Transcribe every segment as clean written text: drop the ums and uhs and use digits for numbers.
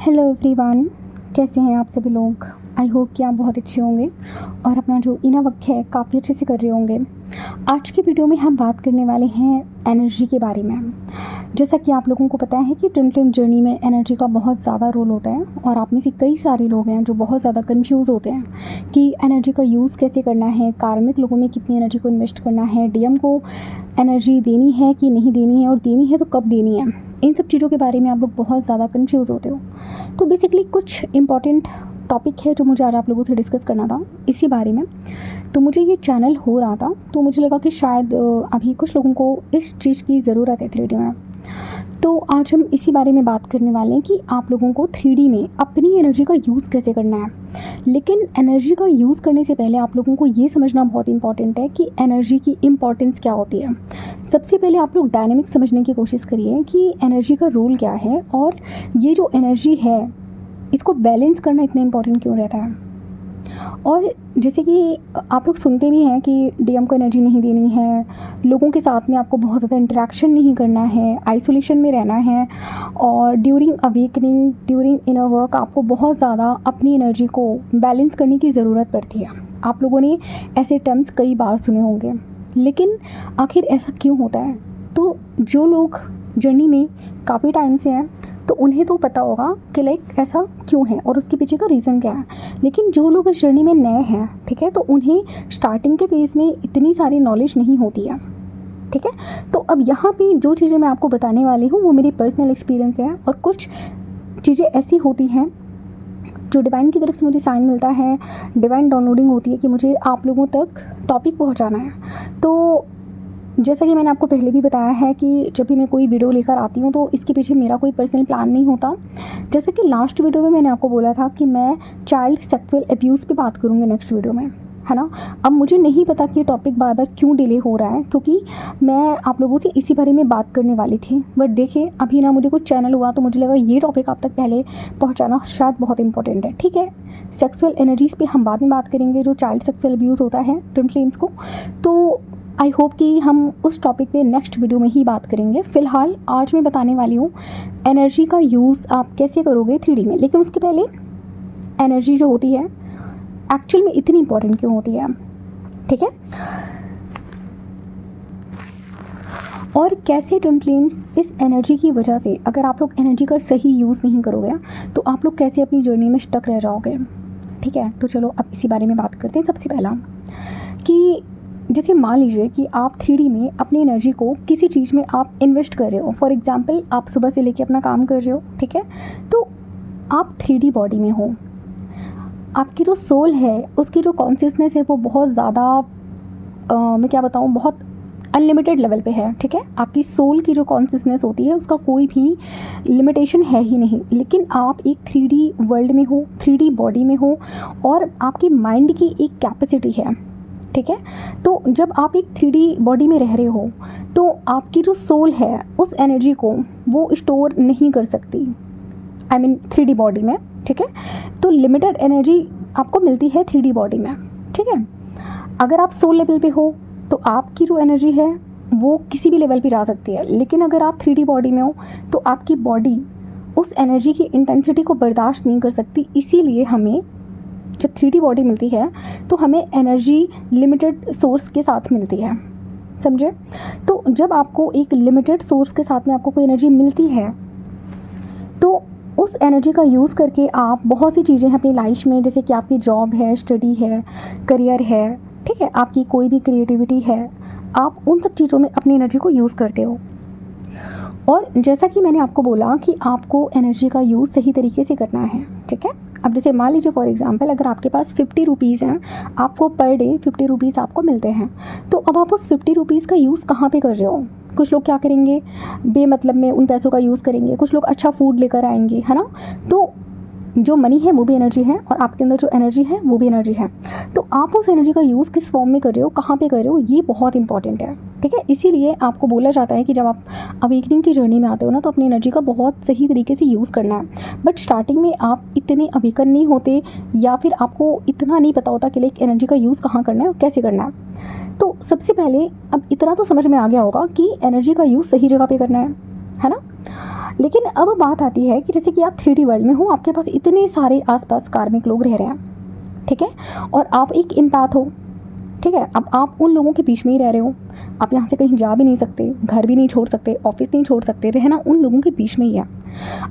Hello everyone, कैसे हैं आप सभी लोग। आई होप कि आप बहुत अच्छे होंगे और अपना जो इनर वर्क है काफ़ी अच्छे से कर रहे होंगे। आज की वीडियो में हम बात करने वाले हैं एनर्जी के बारे में। जैसा कि आप लोगों को पता है कि ट्विन फ्लेम जर्नी में एनर्जी का बहुत ज़्यादा रोल होता है और आप में से कई सारे लोग हैं जो बहुत ज़्यादा कंफ्यूज होते हैं कि एनर्जी का यूज़ कैसे करना है, कार्मिक लोगों में कितनी एनर्जी को इन्वेस्ट करना है, डीएम को एनर्जी देनी है कि नहीं देनी है और देनी है तो कब देनी है। इन सब चीज़ों के बारे में आप लोग बहुत ज़्यादा कंफ्यूज होते हो। तो बेसिकली कुछ इम्पॉर्टेंट टॉपिक है जो मुझे आज आप लोगों से डिस्कस करना था इसी बारे में। तो मुझे ये चैनल हो रहा था तो मुझे लगा कि शायद अभी कुछ लोगों को इस चीज़ की ज़रूरत है 3D में। तो आज हम इसी बारे में बात करने वाले हैं कि आप लोगों को 3D में अपनी एनर्जी का यूज़ कैसे करना है। लेकिन एनर्जी का यूज़ करने से पहले आप लोगों को ये समझना बहुत इंपॉर्टेंट है कि एनर्जी की इम्पॉर्टेंस क्या होती है। सबसे पहले आप लोग डायनेमिक समझने की कोशिश करिए कि एनर्जी का रोल क्या है और ये जो एनर्जी है इसको बैलेंस करना इतना इम्पॉर्टेंट क्यों रहता है। और जैसे कि आप लोग सुनते भी हैं कि डीएम को एनर्जी नहीं देनी है, लोगों के साथ में आपको बहुत ज़्यादा इंटरेक्शन नहीं करना है, आइसोलेशन में रहना है और during awakening, during inner work आपको बहुत ज़्यादा अपनी एनर्जी को बैलेंस करने की ज़रूरत पड़ती है। आप लोगों ने ऐसे टर्म्स कई बार सुने होंगे, लेकिन आखिर ऐसा क्यों होता है। तो जो लोग जर्नी में काफ़ी टाइम से हैं तो उन्हें तो पता होगा कि लाइक ऐसा क्यों है और उसके पीछे का रीज़न क्या है। लेकिन जो लोग इस जर्नी में नए हैं, ठीक है, तो उन्हें स्टार्टिंग के फेज़ में इतनी सारी नॉलेज नहीं होती है, ठीक है। तो अब यहाँ पे जो चीज़ें मैं आपको बताने वाली हूँ वो मेरी पर्सनल एक्सपीरियंस है और कुछ चीज़ें ऐसी होती हैं जो डिवाइन की तरफ से मुझे साइन मिलता है, डिवाइन डाउनलोडिंग होती है कि मुझे आप लोगों तक टॉपिक पहुँचाना है। तो जैसा कि मैंने आपको पहले भी बताया है कि जब भी मैं कोई वीडियो लेकर आती हूँ तो इसके पीछे मेरा कोई पर्सनल प्लान नहीं होता। जैसे कि लास्ट वीडियो में मैंने आपको बोला था कि मैं चाइल्ड सेक्सुअल अब्यूज़ पे बात करूँगी नेक्स्ट वीडियो में, है ना। अब मुझे नहीं पता कि ये टॉपिक बार बार क्यों डिले हो रहा है, क्योंकि मैं आप लोगों से इसी बारे में बात करने वाली थी। बट देखिए अभी ना मुझे कुछ चैनल हुआ तो मुझे लगा ये टॉपिक आप तक पहले पहुँचाना शायद बहुत इंपॉर्टेंट है, ठीक है। सेक्सुअल एनर्जीज़ पे हम बाद में बात करेंगे, जो चाइल्ड सेक्सुअल अब्यूज़ होता है ट्विन फ्लेम्स को। तो आई होप कि हम उस टॉपिक पे नेक्स्ट वीडियो में ही बात करेंगे। फ़िलहाल आज मैं बताने वाली हूँ एनर्जी का यूज़ आप कैसे करोगे 3D में। लेकिन उसके पहले एनर्जी जो होती है एक्चुअल में इतनी इंपॉर्टेंट क्यों होती है, ठीक है, और कैसे ट्विन फ्लेम्स इस एनर्जी की वजह से, अगर आप लोग एनर्जी का सही यूज़ नहीं करोगे तो आप लोग कैसे अपनी जर्नी में स्टक रह जाओगे, ठीक है। तो चलो अब इसी बारे में बात करते हैं। सबसे पहला कि जैसे मान लीजिए कि आप 3D में अपनी एनर्जी को किसी चीज़ में आप इन्वेस्ट कर रहे हो। फॉर एग्जांपल आप सुबह से लेके अपना काम कर रहे हो, ठीक है, तो आप 3D बॉडी में हो। आपकी जो सोल है उसकी जो कॉन्शियसनेस है वो बहुत ज़्यादा मैं क्या बताऊँ, बहुत अनलिमिटेड लेवल पे है, ठीक है। आपकी सोल की जो कॉन्शियसनेस होती है उसका कोई भी लिमिटेशन है ही नहीं। लेकिन आप एक 3D वर्ल्ड में हो, 3D बॉडी में हो और आपकी माइंड की एक कैपेसिटी है, ठीक है। तो जब आप एक 3D बॉडी में रह रहे हो तो आपकी जो सोल है उस एनर्जी को वो स्टोर नहीं कर सकती, आई मीन 3D बॉडी में, ठीक है। तो लिमिटेड एनर्जी आपको मिलती है 3D बॉडी में, ठीक है। अगर आप सोल लेवल पे हो तो आपकी जो एनर्जी है वो किसी भी लेवल पे जा सकती है। लेकिन अगर आप 3D बॉडी में हो तो आपकी बॉडी उस एनर्जी की इंटेंसिटी को बर्दाश्त नहीं कर सकती। इसीलिए हमें जब 3D बॉडी मिलती है तो हमें एनर्जी लिमिटेड सोर्स के साथ मिलती है, समझे। तो जब आपको एक लिमिटेड सोर्स के साथ में आपको कोई एनर्जी मिलती है तो उस एनर्जी का यूज़ करके आप बहुत सी चीज़ें हैं अपनी लाइफ में, जैसे कि आपकी जॉब है, स्टडी है, करियर है, ठीक है, आपकी कोई भी क्रिएटिविटी है, आप उन सब चीज़ों में अपनी एनर्जी को यूज़ करते हो। और जैसा कि मैंने आपको बोला कि आपको एनर्जी का यूज़ सही तरीके से करना है, ठीक है। अब जैसे मान लीजिए फॉर एग्जांपल अगर आपके पास 50 रुपीज़ हैं, आपको पर डे 50 रुपीज़ आपको मिलते हैं, तो अब आप उस 50 रुपीज़ का यूज़ कहाँ पे कर रहे हो। कुछ लोग क्या करेंगे, बेमतलब में उन पैसों का यूज़ करेंगे, कुछ लोग अच्छा फूड लेकर आएंगे, है ना। तो जो मनी है वो भी एनर्जी है और आपके अंदर जो एनर्जी है वो भी एनर्जी है। तो आप उस एनर्जी का यूज़ किस फॉर्म में कर रहे हो, कहाँ पे कर रहे हो, ये बहुत इंपॉर्टेंट है, ठीक है। इसीलिए आपको बोला जाता है कि जब आप अवेकनिंग की जर्नी में आते हो ना तो अपनी एनर्जी का बहुत सही तरीके से यूज़ करना है। बट स्टार्टिंग में आप इतने अवेकन नहीं होते या फिर आपको इतना नहीं पता होता कि लाइक एनर्जी का यूज़ कहाँ करना है और कैसे करना है। तो सबसे पहले अब इतना तो समझ में आ गया होगा कि एनर्जी का यूज़ सही जगह पे करना है ना। लेकिन अब बात आती है कि जैसे कि आप 3D वर्ल्ड में हो, आपके पास इतने सारे आसपास कार्मिक लोग रह रहे हैं, ठीक है, और आप एक एम्पैथ हो, ठीक है। अब आप उन लोगों के बीच में ही रह रहे हो, आप यहाँ से कहीं जा भी नहीं सकते, घर भी नहीं छोड़ सकते, ऑफिस नहीं छोड़ सकते, रहना उन लोगों के बीच में ही है।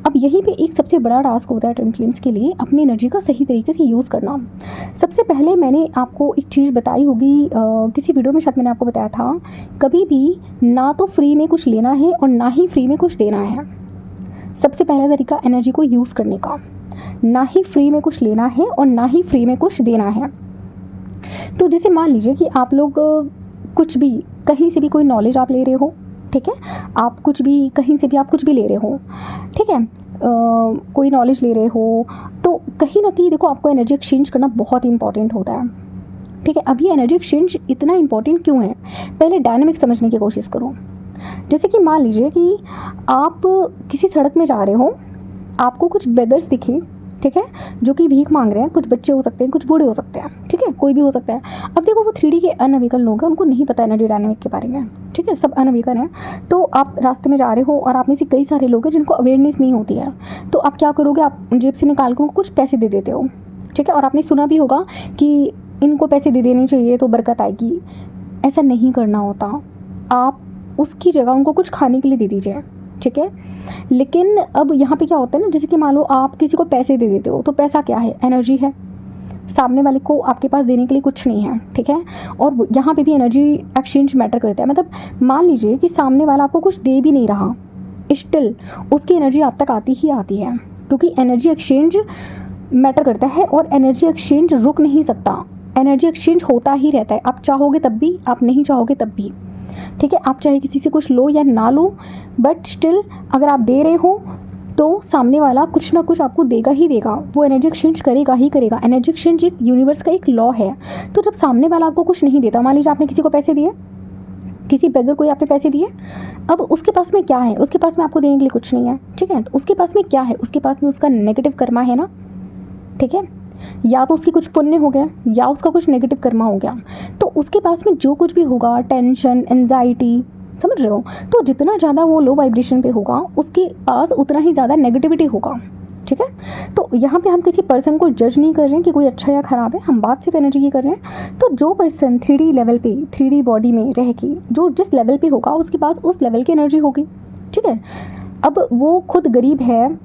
अब यहीं पे एक सबसे बड़ा टास्क होता है ट्विन फ्लेम्स के लिए, अपनी एनर्जी का सही तरीके से यूज़ करना। सबसे पहले मैंने आपको एक चीज़ बताई होगी, किसी वीडियो में शायद मैंने आपको बताया था, कभी भी ना तो फ्री में कुछ लेना है और ना ही फ्री में कुछ देना है। सबसे पहला तरीका एनर्जी को यूज़ करने का, ना ही फ्री में कुछ लेना है और ना ही फ्री में कुछ देना है। तो जैसे मान लीजिए कि आप लोग कुछ भी कहीं से भी कोई नॉलेज आप ले रहे हो, ठीक है, आप कुछ भी कहीं से भी आप कुछ भी ले रहे हो, ठीक है, कोई नॉलेज ले रहे हो, तो कहीं ना कहीं देखो आपको एनर्जी एक्सचेंज करना बहुत इंपॉर्टेंट होता है, ठीक है। अभी एनर्जी एक्सचेंज इतना इंपॉर्टेंट क्यों है, पहले डायनामिक समझने की कोशिश करो। जैसे कि मान लीजिए कि आप किसी सड़क में जा रहे हो, आपको कुछ बेगर्स दिखे, ठीक है, जो कि भीख मांग रहे हैं, कुछ बच्चे हो सकते हैं, कुछ बूढ़े हो सकते हैं, ठीक है, कोई भी हो सकता है। अब देखो वो 3D के अनअवेकन लोग हैं, उनको नहीं पता एनर्जी डायनामिक के बारे में, ठीक है, सब अनअवेकन है। तो आप रास्ते में जा रहे हो और आप में से कई सारे लोग हैं जिनको अवेयरनेस नहीं होती है, तो आप क्या करोगे, आप जेब से निकाल कर कुछ पैसे दे देते हो, ठीक है, और आपने सुना भी होगा कि इनको पैसे दे देने चाहिए तो बरकत आएगी। ऐसा नहीं करना होता, आप उसकी जगह उनको कुछ खाने के लिए दे दीजिए, ठीक है। लेकिन अब यहाँ पे क्या होता है ना, जैसे कि मान लो आप किसी को पैसे दे देते हो, तो पैसा क्या है, एनर्जी है, सामने वाले को आपके पास देने के लिए कुछ नहीं है, ठीक है। और यहाँ पे भी एनर्जी एक्सचेंज मैटर करता है। मतलब मान लीजिए कि सामने वाला आपको कुछ दे भी नहीं रहा, स्टिल उसकी एनर्जी आप तक आती ही आती है, क्योंकि एनर्जी एक्सचेंज मैटर करता है और एनर्जी एक्सचेंज रुक नहीं सकता, एनर्जी एक्सचेंज होता ही रहता है। आप चाहोगे तब भी, आप नहीं चाहोगे तब भी, ठीक है। आप चाहे किसी से कुछ लो या ना लो, बट स्टिल अगर आप दे रहे हो तो सामने वाला कुछ ना कुछ आपको देगा ही देगा, वो एनर्जी एक्सचेंज करेगा ही करेगा। एनर्जी एक्सचेंज एक यूनिवर्स का एक लॉ है। तो जब सामने वाला आपको कुछ नहीं देता, मान लीजिए आपने किसी को पैसे दिए, किसी बेगर को आपने पैसे दिए, अब उसके पास में क्या है, उसके पास में आपको देने के लिए कुछ नहीं है, ठीक है। तो उसके पास में क्या है, उसके पास में उसका नेगेटिव कर्मा है ना, ठीक है, या तो उसकी कुछ पुण्य हो गया या उसका कुछ नेगेटिव कर्मा हो गया। तो उसके पास में जो कुछ भी होगा, टेंशन, एंजाइटी, समझ रहे हो, तो जितना ज़्यादा वो लो वाइब्रेशन पे होगा, उसके पास उतना ही ज़्यादा नेगेटिविटी होगा, ठीक है। तो यहाँ पे हम किसी पर्सन को जज नहीं कर रहे हैं कि कोई अच्छा या ख़राब है, हम बात सिर्फ एनर्जी की कर रहे हैं। तो जो पर्सन 3D लेवल पे, 3D बॉडी में रह के जो जिस लेवल पे होगा, उसके पास उस लेवल की एनर्जी होगी, ठीक है। अब वो खुद गरीब है,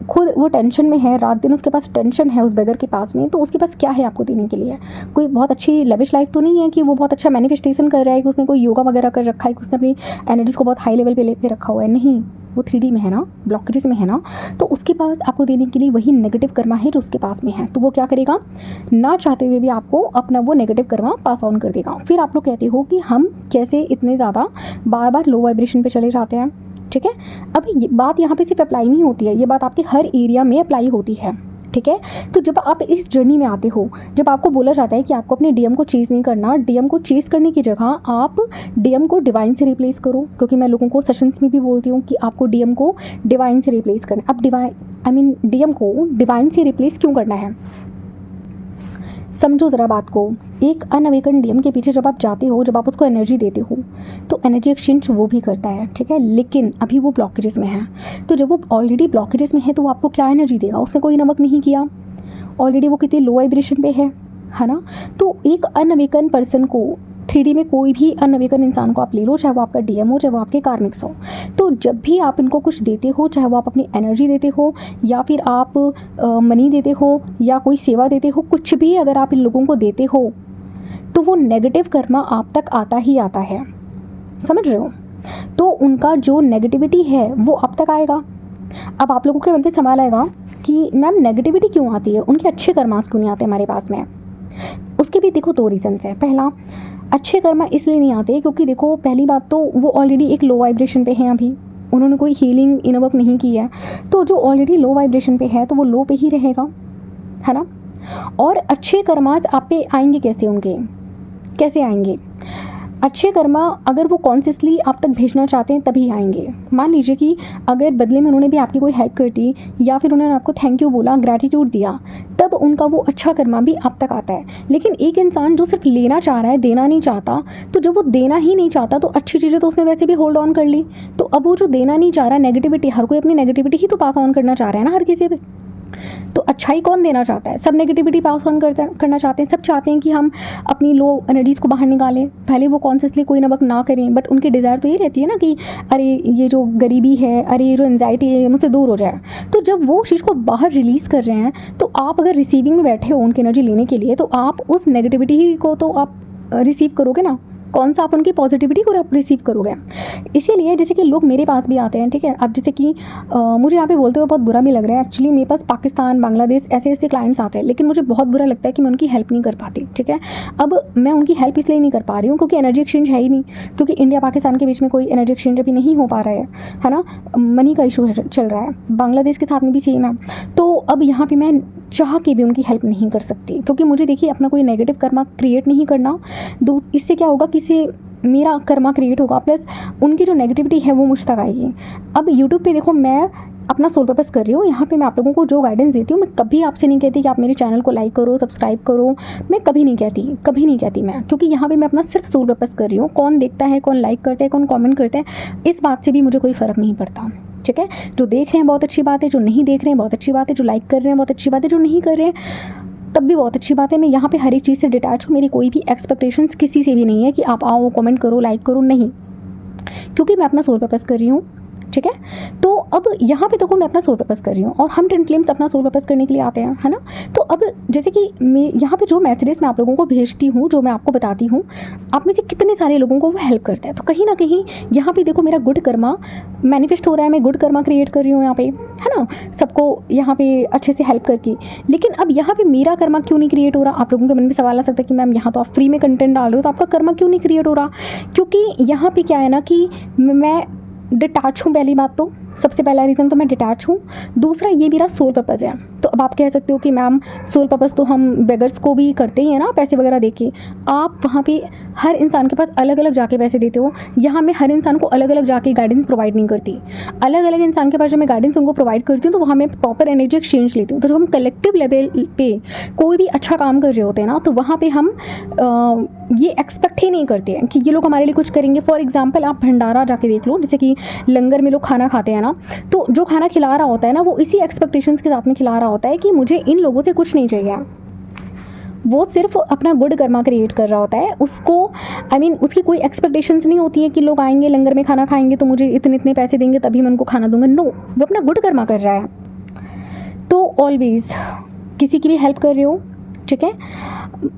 खुद वो टेंशन में है, रात दिन उसके पास टेंशन है उस बेगर के पास में, तो उसके पास क्या है आपको देने के लिए? कोई बहुत अच्छी लेविश लाइफ तो नहीं है कि वो बहुत अच्छा मैनिफेस्टेशन कर रहा है, कि उसने कोई योगा वगैरह कर रखा है, कि उसने अपनी एनर्जीज को बहुत हाई लेवल पे लेके रखा हुआ है। नहीं, वो 3D में है ना, ब्लॉकेजेस में है ना, तो उसके पास आपको देने के लिए वही नेगेटिव कर्मा है जो उसके पास में है। तो वो क्या करेगा, ना चाहते हुए भी आपको अपना वो नेगेटिव कर्मा पास ऑन कर देगा। फिर आप लोग कहते हो कि हम कैसे इतने ज़्यादा बार बार लो वाइब्रेशन पे चले जाते हैं, ठीक है। अब ये बात यहाँ पे सिर्फ अप्लाई नहीं होती है, ये बात आपके हर एरिया में अप्लाई होती है, ठीक है। तो जब आप इस जर्नी में आते हो, जब आपको बोला जाता है कि आपको अपने डीएम को चेज़ नहीं करना, डीएम को चेज़ करने की जगह आप डीएम को डिवाइन से रिप्लेस करो, क्योंकि मैं लोगों को सेशंस में भी बोलती हूँ कि आपको डीएम को डिवाइन से रिप्लेस करना। अब डीएम को डिवाइन से रिप्लेस क्यों करना है, समझो ज़रा बात को। एक अनअवेकन डीएम के पीछे जब आप जाते हो, जब आप उसको एनर्जी देते हो, तो एनर्जी एक्सचेंज वो भी करता है, ठीक है। लेकिन अभी वो ब्लॉकेजेस में है, तो जब वो ऑलरेडी ब्लॉकेजेस में है तो वो आपको क्या एनर्जी देगा, उसने कोई नमक नहीं किया, ऑलरेडी वो कितनी लो वाइब्रेशन पे है ना। तो एक अनअवेकन पर्सन को 3D में कोई भी अनअवेकन इंसान को आप ले लो, चाहे वो आपका डीएम हो, चाहे वो आपके कार्मिक्स हो, तो जब भी आप इनको कुछ देते हो, चाहे वो आप अपनी एनर्जी देते हो या फिर आप मनी देते हो या कोई सेवा देते हो, कुछ भी अगर आप इन लोगों को देते हो, तो वो नेगेटिव कर्मा आप तक आता ही आता है, समझ रहे हो। तो उनका जो नेगेटिविटी है वो आप तक आएगा। अब आप लोगों के मन पे सवाल आएगा कि मैम नेगेटिविटी क्यों आती है, उनके अच्छे कर्मास क्यों नहीं आते हमारे पास में? उसके भी देखो 2 रीज़न्स हैं। पहला, अच्छे कर्मा इसलिए नहीं आते क्योंकि देखो, पहली बात तो वो ऑलरेडी एक लो वाइब्रेशन पे हैं, अभी उन्होंने कोई हीलिंग इन वर्क नहीं की है, तो जो ऑलरेडी लो वाइब्रेशन पे है तो वो लो पे ही रहेगा, है ना। और अच्छे कर्मास आप पे आएंगे कैसे, उनके कैसे आएंगे? अच्छे कर्मा अगर वो कॉन्शियसली आप तक भेजना चाहते हैं तभी आएंगे। मान लीजिए कि अगर बदले में उन्होंने भी आपकी कोई हेल्प कर दी या फिर उन्होंने आपको थैंक यू बोला, ग्रैटिट्यूड दिया, तब उनका वो अच्छा कर्मा भी आप तक आता है। लेकिन एक इंसान जो सिर्फ लेना चाह रहा है, देना नहीं चाहता, तो जब वो देना ही नहीं चाहता तो अच्छी चीज़ें तो उसने वैसे भी होल्ड ऑन कर ली। तो अब वो जो देना नहीं चाह रहा, नेगेटिविटी, हर कोई अपनी नेगेटिविटी ही तो पास ऑन करना चाह रहा है ना हर किसी पे। तो अच्छाई कौन देना चाहता है? सब नेगेटिविटी पास ऑन करना चाहते हैं। सब चाहते हैं कि हम अपनी लो एनर्जीज़ को बाहर निकालें, भले वो कॉन्शियसली कोई ना वक्त ना करें, बट उनकी डिज़ायर तो ये रहती है ना कि अरे ये जो गरीबी है, अरे ये जो एंजाइटी है, मुझसे दूर हो जाए। तो जब वो चीज़ को बाहर रिलीज़ कर रहे हैं, तो आप अगर रिसीविंग में बैठे हो उनकी एनर्जी लेने के लिए, तो आप उस नेगेटिविटी ही को तो आप रिसीव करोगे ना, कौन सा आप उनकी पॉजिटिविटी को आप रिसीव करोगे। इसीलिए जैसे कि लोग मेरे पास भी आते हैं, ठीक है। अब जैसे कि मुझे यहाँ पे बोलते हुए बहुत बुरा भी लग रहा है। एक्चुअली मेरे पास पाकिस्तान, बांग्लादेश ऐसे ऐसे क्लाइंट्स आते हैं, लेकिन मुझे बहुत बुरा लगता है कि मैं उनकी हेल्प नहीं कर पाती, ठीक है। अब मैं उनकी हेल्प इसलिए नहीं कर पा रही हूँ क्योंकि एनर्जी एक्सचेंज है ही नहीं, क्योंकि इंडिया पाकिस्तान के बीच में कोई एनर्जी एक्सचेंज अभी नहीं हो पा रहा है ना। मनी का इशू चल रहा है, बांग्लादेश के साथ में भी सेम है। तो अब यहाँ पर मैं चाह के भी उनकी हेल्प नहीं कर सकती, क्योंकि मुझे देखिए अपना कोई नेगेटिव कर्मा क्रिएट नहीं करना। इससे क्या होगा, किसी मेरा कर्मा क्रिएट होगा, प्लस उनकी जो नेगेटिविटी है वो मुझ तक आएगी। अब यूट्यूब पे देखो, मैं अपना सोल पर्पस कर रही हूँ, यहाँ पे मैं आप लोगों को जो गाइडेंस देती हूँ, मैं कभी आपसे नहीं कहती कि आप मेरे चैनल को लाइक करो, सब्सक्राइब करो, मैं कभी नहीं कहती मैं, क्योंकि यहाँ पे मैं अपना सिर्फ सोल पर्पस कर रही हूँ। कौन देखता है, कौन लाइक करता है, कौन कॉमेंट करता है, इस बात से भी मुझे कोई फ़र्क नहीं पड़ता, ठीक है। जो देख रहे हैं बहुत अच्छी बात है, जो नहीं देख रहे हैं बहुत अच्छी बात है, जो लाइक कर रहे हैं बहुत अच्छी बात है, जो नहीं कर रहे हैं तब भी बहुत अच्छी बात है। मैं यहाँ पे हर एक चीज़ से डिटैच हूँ, मेरी कोई भी एक्सपेक्टेशंस किसी से भी नहीं है कि आप आओ, कमेंट करो, लाइक करो, नहीं, क्योंकि मैं अपना सोल पर्पस कर रही हूँ, ठीक है। तो अब यहाँ पे देखो, मैं अपना सोल पर्पस कर रही हूँ और हम ट्विन फ्लेम्स अपना सोल पर्पस करने के लिए आते हैं, है ना। तो अब जैसे कि मैं यहाँ पे जो मैसेजेस मैं आप लोगों को भेजती हूँ, जो मैं आपको बताती हूँ, आप में से कितने सारे लोगों को वो हेल्प करता है। तो कहीं ना कहीं यहाँ पे देखो, मेरा गुड कर्मा मैनिफेस्ट हो रहा है, मैं गुड कर्मा क्रिएट कर रही हूँ यहाँ पे, है ना, सबको यहाँ पे अच्छे से हेल्प करके। लेकिन अब यहाँ पे मेरा कर्मा क्यों नहीं क्रिएट हो रहा? आप लोगों के मन में सवाल आ सकता है कि मैम यहाँ तो आप फ्री में कंटेंट डाल रहे हो, तो आपका कर्मा क्यों नहीं क्रिएट हो रहा? क्योंकि यहाँ पे क्या है ना कि मैं डिटैच हूँ। पहली बात तो, सबसे पहला रीज़न तो मैं डिटैच हूँ। दूसरा, ये मेरा सोल पर्पस है। तो अब आप कह सकते हो कि मैम सोल पर्पस तो हम बेगर्स को भी करते ही हैं ना, पैसे वगैरह देके। आप वहाँ पे हर इंसान के पास अलग अलग जाके पैसे देते हो, यहाँ मैं हर इंसान को अलग अलग जाके गाइडेंस प्रोवाइड नहीं करती। अलग अलग इंसान के पास जब मैं गाइडेंस उनको प्रोवाइड करती हूँ, तो वहाँ मैं प्रॉपर एनर्जी एक्सचेंज लेती हूँ। तो जब हम कलेक्टिव लेवल पे कोई भी अच्छा काम कर रहे होते हैं ना, तो वहाँ पर हम ये एक्सपेक्ट ही नहीं करते हैं कि ये लोग हमारे लिए कुछ करेंगे। फॉर एग्जाम्पल, आप भंडारा जाके देख लो, जैसे कि लंगर में लोग खाना खाते हैं ना, तो जो खाना खिला रहा होता है ना, वो इसी एक्सपेक्टेशंस के साथ में खिला रहा होता है कि मुझे इन लोगों से कुछ नहीं चाहिए। वो सिर्फ अपना गुड कर्मा क्रिएट कर रहा होता है। उसको उसकी कोई एक्सपेक्टेशंस नहीं होती है कि लोग आएंगे लंगर में खाना खाएंगे तो मुझे इतने इतने पैसे देंगे तभी मैं उनको खाना दूंगा। नो, वो अपना गुड कर्मा कर रहा है। तो ऑलवेज किसी की भी हेल्प कर रहे हो, ठीक है,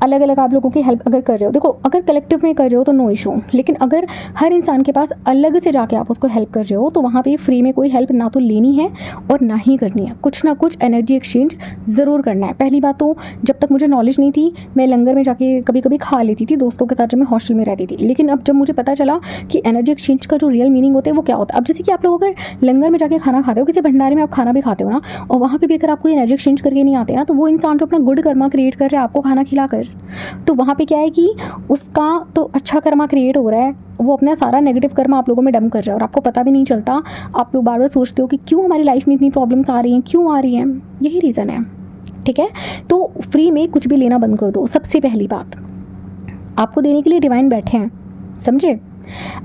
अलग अलग आप लोगों की हेल्प अगर कर रहे हो, देखो अगर कलेक्टिव में कर रहे हो तो नो इशू। लेकिन अगर हर इंसान के पास अलग से जाके आप उसको हेल्प कर रहे हो, तो वहाँ पे फ्री में कोई हेल्प ना तो लेनी है और ना ही करनी है। कुछ ना कुछ एनर्जी एक्सचेंज ज़रूर करना है। पहली बात तो, जब तक मुझे नॉलेज नहीं थी, मैं लंगर में जाके कभी कभी खा लेती थी दोस्तों के साथ जब मैं हॉस्टल में रहती थी। लेकिन अब जब मुझे पता चला कि एनर्जी एक्सचेंज का जो रियल मीनिंग होता है वो क्या होता है। अब जैसे कि आप लोग अगर लंगर में जाके खाना खाते हो, किसी भंडारे में आप खाना भी खाते हो ना, और वहाँ पर भी अगर आपको एनर्जी एक्सचेंज करके नहीं आते ना, तो वो इंसान जो अपना गुड कर्मा क्रिएट कर रहा है आपको खाना खिला कर, तो वहाँ पे क्या है कि उसका तो अच्छा कर्मा क्रिएट हो रहा है, वो अपना सारा नेगेटिव कर्मा आप लोगों में डंप कर रहा है और आपको पता भी नहीं चलता। आप लोग बार बार सोचते हो कि क्यों हमारी लाइफ में इतनी प्रॉब्लम्स आ रही हैं, क्यों आ रही हैं, यही रीज़न है, ठीक है। तो फ्री में कुछ भी लेना बंद कर दो। सबसे पहली बात, आपको देने के लिए डिवाइन बैठे हैं, समझे।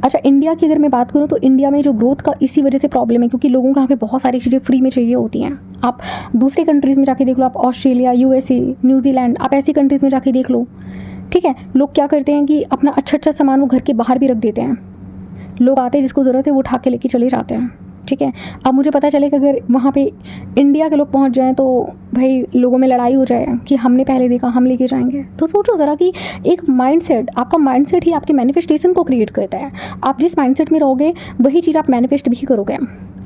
अच्छा, इंडिया की अगर मैं बात करूँ तो इंडिया में जो ग्रोथ का इसी वजह से प्रॉब्लम है, क्योंकि लोगों को यहाँ पे बहुत सारी चीज़ें फ्री में चाहिए होती हैं। आप दूसरे कंट्रीज़ में जाके देख लो, आप ऑस्ट्रेलिया, यूएसए, न्यूजीलैंड, आप ऐसी कंट्रीज़ में जाके देख लो, ठीक है। लोग क्या करते हैं कि अपना अच्छा अच्छा सामान वो घर के बाहर भी रख देते हैं। लोग आते हैं, जिसको ज़रूरत है वो उठा के लेके चले जाते हैं, ठीक है। अब मुझे पता चले कि अगर वहाँ पे इंडिया के लोग पहुँच जाएं तो भाई लोगों में लड़ाई हो जाए कि हमने पहले देखा, हम लेके जाएंगे। तो सोचो ज़रा कि एक माइंडसेट, आपका माइंडसेट ही आपके मैनिफेस्टेशन को क्रिएट करता है। आप जिस माइंडसेट में रहोगे वही चीज़ आप मैनिफेस्ट भी करोगे,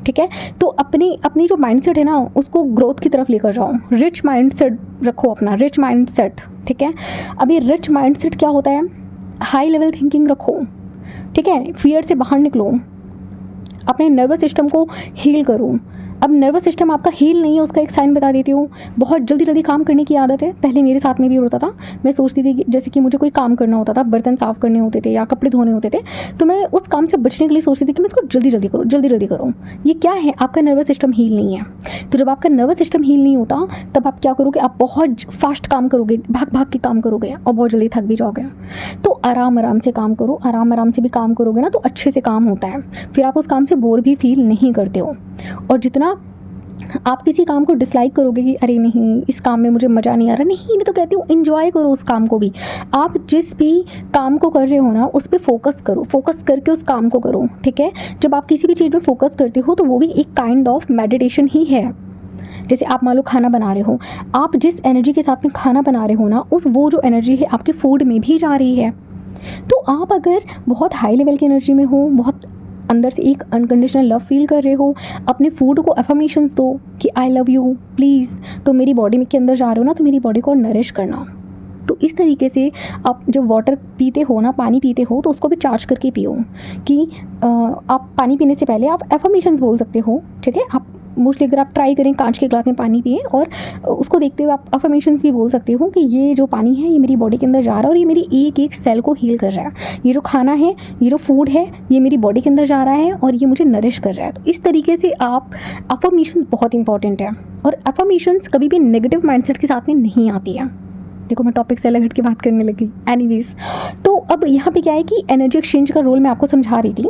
ठीक है। तो अपनी जो माइंडसेट है ना, उसको ग्रोथ की तरफ लेकर जाओ। रिच माइंडसेट रखो, अपना रिच माइंडसेट, ठीक है। अभी रिच माइंडसेट क्या होता है? हाई लेवल थिंकिंग रखो, ठीक है। फियर से बाहर निकलो, अपने नर्वस सिस्टम को हील करो। अब नर्वस सिस्टम आपका हील नहीं है, उसका एक साइन बता देती हूँ। बहुत जल्दी जल्दी काम करने की आदत है, पहले मेरे साथ में भी होता था। मैं सोचती थी कि जैसे कि मुझे कोई काम करना होता था, बर्तन साफ़ करने होते थे या कपड़े धोने होते थे, तो मैं उस काम से बचने के लिए सोचती थी कि मैं इसको जल्दी जल्दी करूँ, जल्दी जल्दी करूँ। ये क्या है, आपका नर्वस सिस्टम हील नहीं है। तो जब आपका नर्वस सिस्टम हील नहीं होता, तब आप क्या करोगे, आप बहुत फास्ट काम करोगे, भाग भाग के काम करोगे और बहुत जल्दी थक भी जाओगे। तो आराम आराम से काम करो, आराम आराम से भी काम करोगे ना तो अच्छे से काम होता है, फिर आप उस काम से बोर भी फील नहीं करते हो। और जितना आप किसी काम को डिसलाइक करोगे कि अरे नहीं इस काम में मुझे मज़ा नहीं आ रहा, नहीं मैं तो कहती हूँ एंजॉय करो उस काम को भी। आप जिस भी काम को कर रहे हो ना उस पर फोकस करो, फोकस करके उस काम को करो, ठीक है। जब आप किसी भी चीज़ में फोकस करते हो तो वो भी एक काइंड ऑफ मेडिटेशन ही है। जैसे आप मान लो खाना बना रहे हो, आप जिस एनर्जी के साथ में खाना बना रहे हो ना वो जो एनर्जी है आपके फूड में भी जा रही है। तो आप अगर बहुत हाई लेवल की एनर्जी में हो, बहुत अंदर से एक अनकंडीशनल लव फील कर रहे हो, अपने फूड को अफर्मेशंस दो कि आई लव यू प्लीज़, तो मेरी बॉडी में के अंदर जा रहे हो ना तो मेरी बॉडी को नरिश करना। तो इस तरीके से आप जब वाटर पीते हो ना, पानी पीते हो, तो उसको भी चार्ज करके पियो कि आप पानी पीने से पहले आप अफर्मेशंस बोल सकते हो, ठीक है। आप मोस्टली अगर आप ट्राई करें कांच के ग्लास में पानी पिए और उसको देखते हुए आप अफर्मेशंस भी बोल सकते हो कि ये जो पानी है ये मेरी बॉडी के अंदर जा रहा है और ये मेरी एक एक सेल को हील कर रहा है। ये जो खाना है, ये जो फूड है, ये मेरी बॉडी के अंदर जा रहा है और ये मुझे नरिश कर रहा है। तो इस तरीके से आप अफर्मेशंस बहुत इंपॉर्टेंट है। और अफर्मेशंस कभी भी नेगेटिव माइंडसेट के साथ में नहीं आती है। देखो मैं टॉपिक से अलग हट के बात करने लगी। एनीवेज, तो अब यहाँ पे क्या है कि एनर्जी एक्सचेंज का रोल मैं आपको समझा रही थी।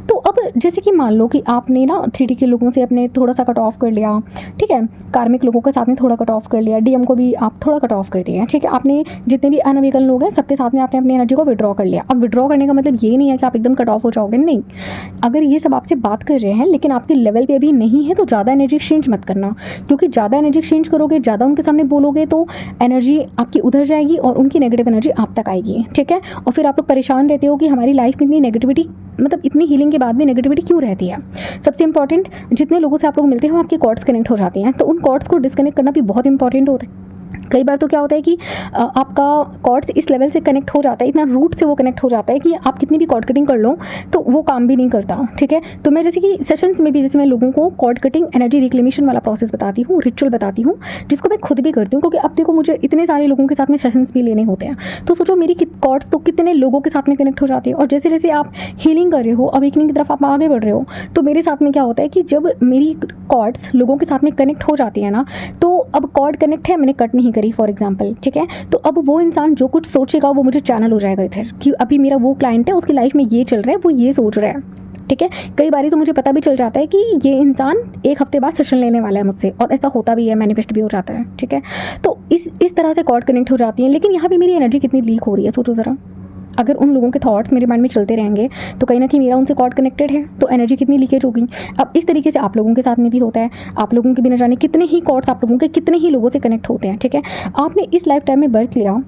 तो अब जैसे कि मान लो कि आपने ना 3D के लोगों से अपने थोड़ा सा कट ऑफ कर लिया, ठीक है, कार्मिक लोगों के साथ में थोड़ा कट ऑफ कर लिया, डीएम को भी आप थोड़ा कट ऑफ कर दिया, ठीक है। आपने जितने भी अनअवेकन लोग हैं सबके साथ में आपने अपनी एनर्जी को विड्रॉ कर लिया। अब विड्रॉ करने का मतलब ये नहीं है कि आप एकदम कट ऑफ हो जाओगे, नहीं। अगर ये सब आपसे बात कर रहे हैं लेकिन आपके लेवल पे अभी नहीं है तो ज़्यादा एनर्जी एक्सचेंज मत करना, क्योंकि ज़्यादा एनर्जी एक्सचेंज करोगे, ज़्यादा उनके सामने बोलोगे तो एनर्जी आपकी उधर जाएगी और उनकी नेगेटिव एनर्जी आप तक आएगी, ठीक है। और फिर आप लोग परेशान रहते हो कि हमारी लाइफ में इतनी नेगेटिविटी, मतलब इतनी हीलिंग के बाद भी नेगेटिविटी क्यों रहती है। सबसे इंपॉर्टेंट, जितने लोगों से आप लोग मिलते हो आपके कॉर्ड्स कनेक्ट हो जाते हैं, तो उन कॉर्ड्स को डिस्कनेक्ट करना भी बहुत इंपॉर्टेंट होता है। कई बार तो क्या होता है कि आपका कॉर्ड्स इस लेवल से कनेक्ट हो जाता है, इतना रूट से वो कनेक्ट हो जाता है कि आप कितनी भी कॉर्ड कटिंग कर लो तो वो काम भी नहीं करता, ठीक है। तो मैं जैसे कि सेशंस में भी जैसे मैं लोगों को कॉर्ड कटिंग एनर्जी रिक्लेमेशन वाला प्रोसेस बताती हूँ, रिचुअल बताती हूँ, जिसको मैं खुद भी करती हूँ, क्योंकि अब देखो मुझे इतने सारे लोगों के साथ में सेशंस भी लेने होते हैं। तो सोचो मेरी कॉर्ड्स तो कितने लोगों के साथ में कनेक्ट हो जाते हैं। और जैसे जैसे आप हीलिंग कर रहे हो, अवेकनिंग की तरफ आप आगे बढ़ रहे हो, तो मेरे साथ में क्या होता है कि जब मेरी कॉर्ड्स लोगों के साथ में कनेक्ट हो जाती है ना, तो अब कॉर्ड कनेक्ट है, मैंने कट नहीं करी फॉर एग्जाम्पल, ठीक है, तो अब वो इंसान जो कुछ सोचेगा वो मुझे चैनल हो जाएगा इधर कि अभी मेरा वो क्लाइंट है, उसकी लाइफ में ये चल रहा है, वो ये सोच रहा है, ठीक है। कई बार तो मुझे पता भी चल जाता है कि ये इंसान एक हफ्ते बाद सेशन लेने वाला है मुझसे, और ऐसा होता भी है, मैनिफेस्ट भी हो जाता है, ठीक है। तो इस तरह से कॉर्ड कनेक्ट हो जाती है। लेकिन यहाँ पे मेरी एनर्जी कितनी लीक हो रही है, सोचो ज़रा। अगर उन लोगों के थॉट्स मेरे माइंड में चलते रहेंगे तो कहीं ना कहीं मेरा उनसे कॉर्ड कनेक्टेड है, तो एनर्जी कितनी लीकेज होगी। अब इस तरीके से आप लोगों के साथ में भी होता है। आप लोगों के बिना जाने कितने ही कॉर्ड्स आप लोगों के कितने ही लोगों से कनेक्ट होते हैं, ठीक है। आपने इस लाइफ टाइम में बर्थ लिया,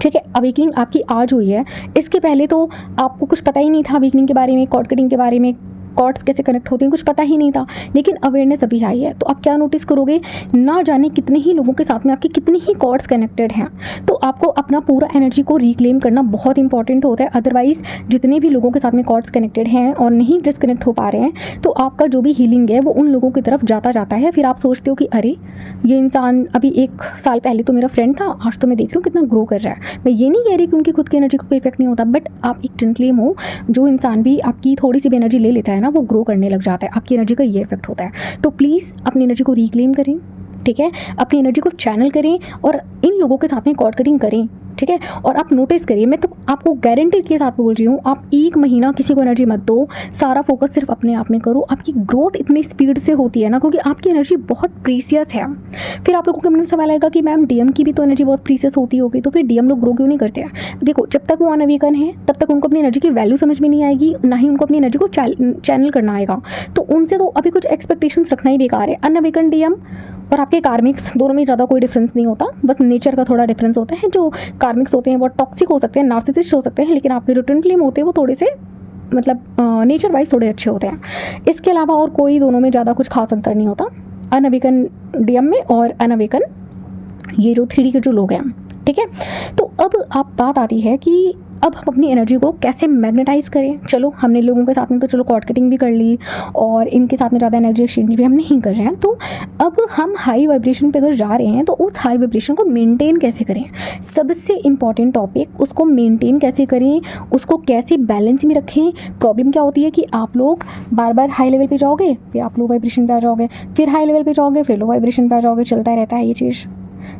ठीक है, अवेकनिंग आपकी आज हुई है। इसके पहले तो आपको कुछ पता ही नहीं था अवेकनिंग के बारे में, कॉर्ड कटिंग के बारे में, कॉर्ड्स कैसे कनेक्ट होते हैं, कुछ पता ही नहीं था। लेकिन अवेयरनेस अभी आई है, तो आप क्या नोटिस करोगे, ना जाने कितने ही लोगों के साथ में आपकी कितनी ही कॉर्ड्स कनेक्टेड हैं। तो आपको अपना पूरा एनर्जी को रिक्लेम करना बहुत इंपॉर्टेंट होता है। अदरवाइज जितने भी लोगों के साथ में कॉर्ड्स कनेक्टेड हैं और नहीं डिस्कनेक्ट हो पा रहे हैं, तो आपका जो भी हीलिंग है वो उन लोगों की तरफ जाता है। फिर आप सोचते हो कि अरे ये इंसान अभी 1 साल पहले तो मेरा फ्रेंड था, आज तो मैं देख रही हूँ कितना ग्रो कर रहा है। मैं ये नहीं कह रही कि उनकी खुद की एनर्जी को कोई इफेक्ट नहीं होता, बट आप एक ट्विन फ्लेम हो, जो इंसान भी आपकी थोड़ी सी भी एनर्जी ले लेता है ना, वो ग्रो करने लग जाता है। आपकी एनर्जी का ये इफेक्ट होता है। तो प्लीज़ अपनी एनर्जी को रिक्लेम करें, ठीक है, अपनी एनर्जी को चैनल करें और इन लोगों के साथ में कॉर्ड कटिंग करें, ठीक है। और आप नोटिस करिए, मैं तो आपको गारंटी के साथ बोल रही हूँ, आप 1 महीना किसी को एनर्जी मत दो, सारा फोकस सिर्फ अपने आप में करो। आपकी ग्रोथ इतनी स्पीड से होती है ना, क्योंकि आपकी एनर्जी बहुत प्रीसियस है। फिर आप लोगों के मन में सवाल आएगा कि मैम डीएम की भी तो एनर्जी बहुत प्रीसियस होती होगी, तो फिर डीएम लोग ग्रो क्यों नहीं करते हैं। देखो, जब तक वो अनअवेकन है तब तक उनको अपनी एनर्जी की वैल्यू समझ में नहीं आएगी, ना ही उनको अपनी एनर्जी को चैनल करना आएगा। तो उनसे तो अभी कुछ एक्सपेक्टेशंस रखना ही बेकार है। अनअवेकन डीएम और आपके कार्मिक्स दोनों में ज़्यादा कोई डिफरेंस नहीं होता, बस नेचर का थोड़ा डिफरेंस होता है। जो कार्मिक्स होते हैं बहुत टॉक्सिक हो सकते हैं, नार्सिसिस्ट हो सकते हैं, लेकिन आपके जो ट्विन फ्लेम होते हैं वो थोड़े से मतलब नेचर वाइज थोड़े अच्छे होते हैं। इसके अलावा और कोई दोनों में ज़्यादा कुछ खास अंतर नहीं होता, अनअवेकन डीएम में और अनअवेकन ये जो 3D के जो लोग हैं, ठीक है। तो अब आप बात आती है कि अब हम अपनी एनर्जी को कैसे मैग्नेटाइज करें। चलो हमने लोगों के साथ में तो चलो कॉर्ड कटिंग भी कर ली और इनके साथ में ज़्यादा एनर्जी एक्सचेंज भी हम नहीं कर रहे हैं, तो अब हम हाई वाइब्रेशन पे अगर जा रहे हैं तो उस हाई वाइब्रेशन को मेंटेन कैसे करें। सबसे इम्पॉर्टेंट टॉपिक, उसको मेंटेन कैसे करें, उसको कैसे बैलेंस में रखें। प्रॉब्लम क्या होती है कि आप लोग बार बार हाई लेवल पे जाओगे, फिर आप लो वाइब्रेशन पे आ जाओगे, फिर हाई लेवल पे जाओगे, फिर लो वाइब्रेशन पे आ जाओगे, चलता रहता है ये चीज़।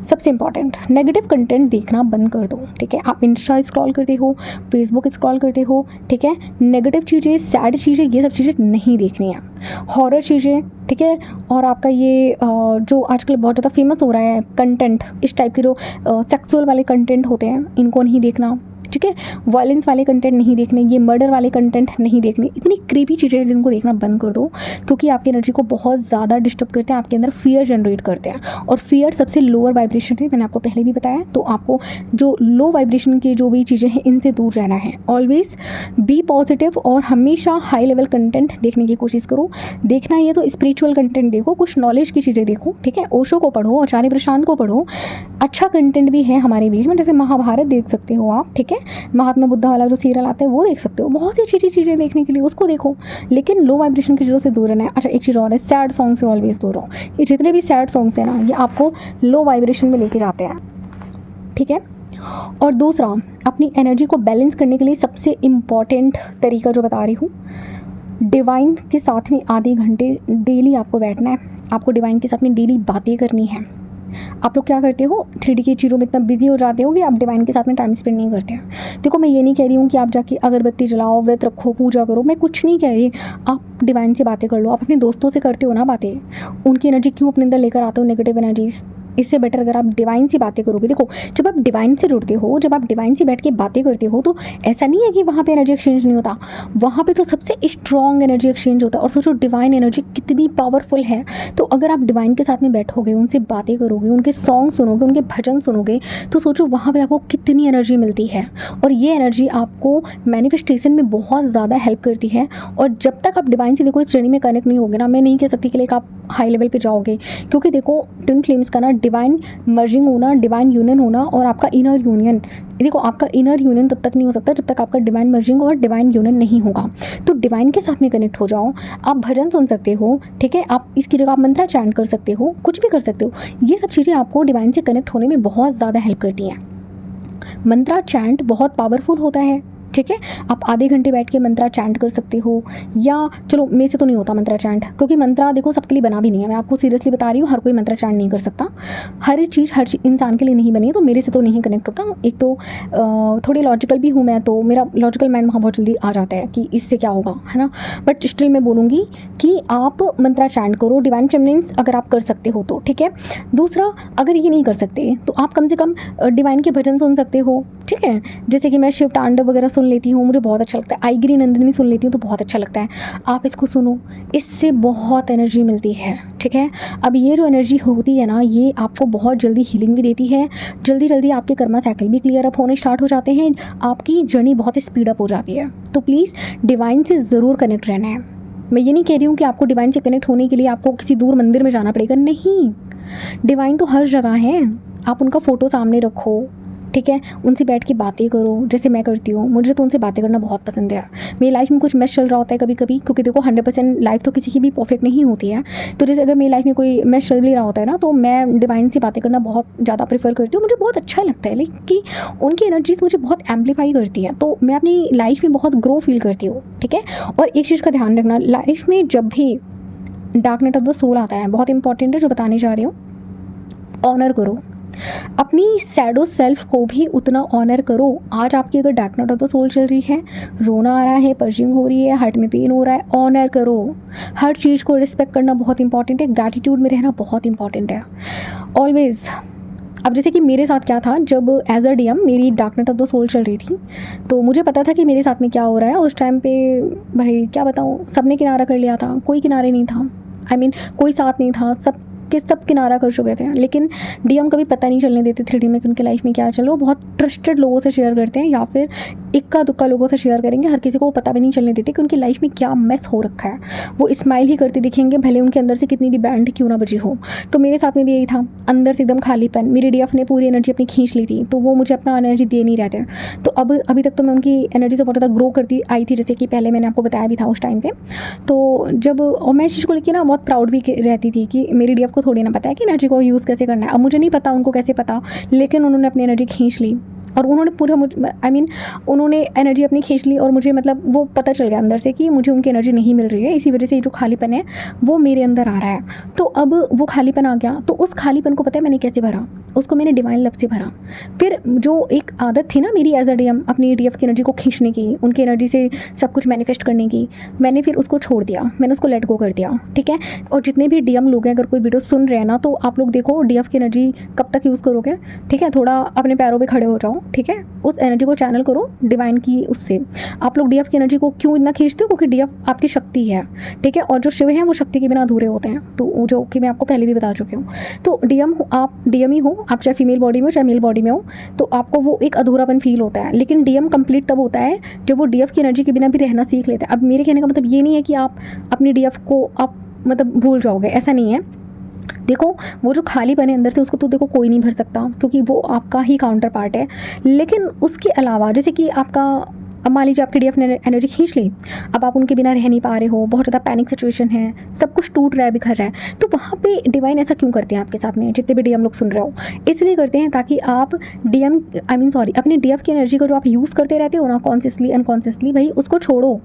सबसे इंपॉर्टेंट, नेगेटिव कंटेंट देखना बंद कर दो, ठीक है। आप इंस्टा स्क्रॉल करते हो, फेसबुक स्क्रॉल करते हो, ठीक है, नेगेटिव चीज़ें, सैड चीज़ें, ये सब चीज़ें नहीं देखनी है। हॉरर चीज़ें, ठीक है, और आपका ये जो आजकल बहुत ज़्यादा फेमस हो रहा है कंटेंट, इस टाइप के जो सेक्सुअल वाले कंटेंट होते हैं, इनको नहीं देखना, ठीक है। वायलेंस वाले कंटेंट नहीं देखने, ये मर्डर वाले कंटेंट नहीं देखने। इतनी क्रीपी चीज़ें जिनको देखना बंद कर दो, क्योंकि आपकी एनर्जी को बहुत ज़्यादा डिस्टर्ब करते हैं, आपके अंदर फियर जनरेट करते हैं, और फियर सबसे लोअर वाइब्रेशन है, मैंने आपको पहले भी बताया। तो आपको जो लो वाइब्रेशन की जो भी चीज़ें हैं इनसे दूर रहना है। ऑलवेज बी पॉजिटिव और हमेशा हाई लेवल कंटेंट देखने की कोशिश करो। देखना ही है तो स्पिरिचुअल कंटेंट देखो, कुछ नॉलेज की चीज़ें देखो, ठीक है। ओशो को पढ़ो, आचार्य प्रशांत को पढ़ो, अच्छा कंटेंट भी है हमारे बीच में, जैसे महाभारत देख सकते हो आप, ठीक है। महात्मा बुद्धा वाला जो सीरियल आता है वो देख सकते हो, बहुत सी अच्छी चीज़ें देखने के लिए, उसको देखो, लेकिन लो वाइब्रेशन की चीज़ों से दूर रहना है। अच्छा, एक चीज़ और है, सैड सॉन्ग से ऑलवेज दूर रहो। ये जितने भी सैड सॉन्ग्स हैं ना, ये आपको लो वाइब्रेशन में लेके जाते हैं, ठीक है। और दूसरा, अपनी एनर्जी को बैलेंस करने के लिए सबसे इम्पॉर्टेंट तरीका जो बता रही हूँ, डिवाइन के साथ में आधे घंटे डेली आपको बैठना है। आपको डिवाइन के साथ में डेली बातें करनी है। आप लोग क्या करते हो, 3D की चीज़ों में इतना बिजी हो जाते हो कि आप डिवाइन के साथ में टाइम स्पेंड नहीं करते हैं। देखो, मैं ये नहीं कह रही हूँ कि आप जाके अगरबत्ती जलाओ, व्रत रखो, पूजा करो, मैं कुछ नहीं कह रही। आप डिवाइन से बातें कर लो। आप अपने दोस्तों से करते हो ना बातें, उनकी एनर्जी क्यों अपने अंदर लेकर आते हो, नेगेटिव एनर्जीज। इससे बेटर अगर आप डिवाइन से बातें करोगे। देखो, जब आप डिवाइन से जुड़ते हो, जब आप डिवाइन से बैठ के बातें करते हो, तो ऐसा नहीं है कि वहाँ पे एनर्जी एक्सचेंज नहीं होता, वहाँ पे तो सबसे स्ट्रॉन्ग एनर्जी एक्सचेंज होता है। और सोचो डिवाइन एनर्जी कितनी पावरफुल है। तो अगर आप डिवाइन के साथ में बैठोगे, उनसे बातें करोगे, उनके सॉन्ग सुनोगे, उनके भजन सुनोगे, तो सोचो वहाँ पर आपको कितनी एनर्जी मिलती है। और ये एनर्जी आपको मैनिफेस्टेशन में बहुत ज़्यादा हेल्प करती है। और जब तक आप डिवाइन से देखो इस जर्नी में कनेक्ट नहीं होगे ना, मैं नहीं कह सकती कि लाइक आप हाई लेवल पे जाओगे, क्योंकि देखो ट्विन फ्लेम्स का ना डिवाइन मर्जिंग होना, डिवाइन यूनियन होना और आपका इनर यूनियन, देखो आपका इनर यूनियन तब तक नहीं हो सकता जब तक आपका डिवाइन मर्जिंग और डिवाइन यूनियन नहीं होगा। तो डिवाइन के साथ में कनेक्ट हो जाओ। आप भजन सुन सकते हो, ठीक है, आप इसकी जगह आप मंत्र चैंट कर सकते हो, कुछ भी कर सकते हो। ये सब चीज़ें आपको डिवाइन से कनेक्ट होने में बहुत ज़्यादा हेल्प करती हैं। मंत्रा चैंट बहुत पावरफुल होता है, ठीक है। आप आधे घंटे बैठ के मंत्रा चैंट कर सकते हो, या चलो मेरे से तो नहीं होता मंत्रा चैंट, क्योंकि मंत्रा देखो सबके लिए बना भी नहीं है। मैं आपको सीरियसली बता रही हूँ, हर कोई मंत्रा चैंट नहीं कर सकता। हर चीज़ इंसान के लिए नहीं बनी है, तो मेरे से तो नहीं कनेक्ट होता। एक तो थोड़ी लॉजिकल भी हूँ मैं, तो मेरा लॉजिकल माइंड वहाँ बहुत जल्दी आ जाता है कि इससे क्या होगा, है ना। बट स्टिल मैं बोलूँगी कि आप मंत्रा चैंट करो, डिवाइन फेमिनिन्स अगर आप कर सकते हो तो, ठीक है। दूसरा, अगर ये नहीं कर सकते तो आप कम से कम डिवाइन के भजन सुन सकते हो, ठीक है। जैसे कि मैं शिव तांडव वगैरह सुन लेती हूँ, मुझे बहुत अच्छा लगता है। आईगिरी नंदिनी सुन लेती हूँ तो बहुत अच्छा लगता है। आप इसको सुनो, इससे बहुत एनर्जी मिलती है, ठीक है। अब ये जो एनर्जी होती है ना, ये आपको बहुत जल्दी हीलिंग भी देती है। जल्दी जल्दी आपके कर्मा साइकिल भी क्लियर अप होने स्टार्ट हो जाते हैं, आपकी जर्नी बहुत स्पीड अप हो जाती है। तो प्लीज़ डिवाइन से ज़रूर कनेक्ट रहना है। मैं ये नहीं कह रही हूँ कि आपको डिवाइन से कनेक्ट होने के लिए आपको किसी दूर मंदिर में जाना पड़ेगा, नहीं। डिवाइन तो हर जगह है। आप उनका फ़ोटो सामने रखो, ठीक है, उनसे बैठ के बातें करो, जैसे मैं करती हूँ। मुझे तो उनसे बातें करना बहुत पसंद है। मेरी लाइफ में कुछ मैस चल रहा होता है कभी कभी, क्योंकि देखो 100% लाइफ तो किसी की भी परफेक्ट नहीं होती है। तो जैसे अगर मेरी लाइफ में कोई मैस चल भी रहा होता है ना, तो मैं डिवाइन से बातें करना बहुत ज़्यादा प्रेफर करती हूँ। मुझे बहुत अच्छा लगता है, लेकिन कि उनकी एनर्जीज मुझे बहुत एम्पलीफाई करती है, तो मैं अपनी लाइफ में बहुत ग्रो फील करती हूँ, ठीक है। और एक चीज़ का ध्यान रखना, लाइफ में जब भी dark night of the soul आता है, बहुत इंपॉर्टेंट है जो बताने जा रही हूँ, ऑनर करो अपनी सैडो सेल्फ को भी उतना ऑनर करो। आज आपकी अगर dark night of the soul चल रही है, रोना आ रहा है, पर्जिंग हो रही है, हार्ट में पेन हो रहा है, ऑनर करो। हर चीज़ को रिस्पेक्ट करना बहुत इंपॉर्टेंट है, ग्रैटिट्यूड में रहना बहुत इंपॉर्टेंट है ऑलवेज। अब जैसे कि मेरे साथ क्या था, जब एज अ डीएम मेरी dark night of the soul चल रही थी, तो मुझे पता था कि मेरे साथ में क्या हो रहा है। उस टाइम पे भाई क्या बताऊँ, सबने किनारा कर लिया था, कोई किनारे नहीं था। कोई साथ नहीं था, सब किनारा कर चुके थे। लेकिन डीएम कभी पता नहीं चलने देते 3D में कि उनके लाइफ में क्या चल रहा है। वो बहुत ट्रस्टेड लोगों से शेयर करते हैं, या फिर इक्का दुक्का लोगों से शेयर करेंगे। हर किसी को वो पता भी नहीं चलने देते कि उनकी लाइफ में क्या मेस हो रखा है। वो स्माइल ही करते दिखेंगे, भले उनके अंदर से कितनी भी बैंड क्यों ना बजी हो। तो मेरे साथ में भी यही था। अंदर से एकदम खालीपन, मेरी डीएफ ने पूरी एनर्जी अपनी खींच ली थी, तो वो मुझे अपना एनर्जी दे नहीं रहे थे। तो अब अभी तक तो मैं उनकी एनर्जी से बहुत ज़्यादा ग्रो करती आई थी, जैसे कि पहले मैंने आपको बताया भी था उस टाइम पे। तो जब और मैं इस चीज़ को लेके ना बहुत प्राउड भी रहती थी कि मेरी डीएफ को थोड़ी ना पता है कि एनर्जी को यूज़ कैसे करना है। अब मुझे नहीं पता उनको कैसे पता, लेकिन उन्होंने अपनी एनर्जी खींच ली और उन्होंने पूरा उन्होंने एनर्जी अपनी खींच ली और मुझे मतलब वो पता चल गया अंदर से कि मुझे उनकी एनर्जी नहीं मिल रही है, इसी वजह से ये जो खालीपन है वो मेरे अंदर आ रहा है। तो अब वो खालीपन आ गया, तो उस खालीपन को पता है मैंने कैसे भरा, उसको मैंने डिवाइन लव से भरा। फिर जो एक आदत थी ना मेरी एज अ डीएम अपनी डीएफ की एनर्जी को खींचने की, उनकी एनर्जी से सब कुछ मैनिफेस्ट करने की, मैंने फिर उसको छोड़ दिया, मैंने उसको लेट गो कर दिया, ठीक है। और जितने भी डीएम लोग हैं, अगर कोई वीडियो सुन रहे हैं ना, तो आप लोग देखो डीएफ की एनर्जी कब तक यूज़ करोगे, ठीक है। थोड़ा अपने पैरों पे खड़े हो जाओ, ठीक है। उस एनर्जी को चैनल करो डिवाइन की उससे। आप लोग डीएफ की एनर्जी को क्यों इतना खींचते हो, क्योंकि डीएफ आपकी शक्ति है, ठीक है। और जो शिव हैं वो शक्ति के बिना अधूरे होते हैं, तो जो कि मैं आपको पहले भी बता चुकी हूँ। तो डीएम आप डीएम ही हो, आप चाहे फीमेल बॉडी में हो चाहे मेल बॉडी में हो, तो आपको वो एक अधूरापन फील होता है। लेकिन डीएम कंप्लीट तब होता है जब वो डीएफ की एनर्जी के बिना भी रहना सीख लेते हैं। अब मेरे कहने का मतलब ये नहीं है कि आप अपनी डीएफ को आप मतलब भूल जाओगे, ऐसा नहीं है। देखो वो जो खाली बने अंदर से, उसको तो देखो कोई नहीं भर सकता, क्योंकि वो आपका ही काउंटर पार्ट है। लेकिन उसके अलावा जैसे कि आपका, अब मान लीजिए आपकी डीएफ ने एनर्जी खींच ली, अब आप उनके बिना रह नहीं पा रहे हो, बहुत ज़्यादा पैनिक सिचुएशन है, सब कुछ टूट रहा है, बिखर रहा है, तो वहाँ पे डिवाइन ऐसा क्यों करते हैं आपके साथ में, जितने भी डीएम लोग सुन रहे हो, इसलिए करते हैं ताकि आप डीएम अपनी डीएफ की एनर्जी को जो आप यूज़ करते रहते हो ना कॉन्शियसली अनकॉन्शियसली, भाई उसको छोड़ो,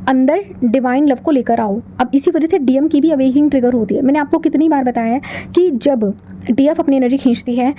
अंदर डिवाइन लव को लेकर आओ। अब इसी वजह से डीएम की भी अवेकिंग ट्रिगर होती है। मैंने आपको कितनी बार बताया है कि जब डीएफ अपनी एनर्जी खींचती है,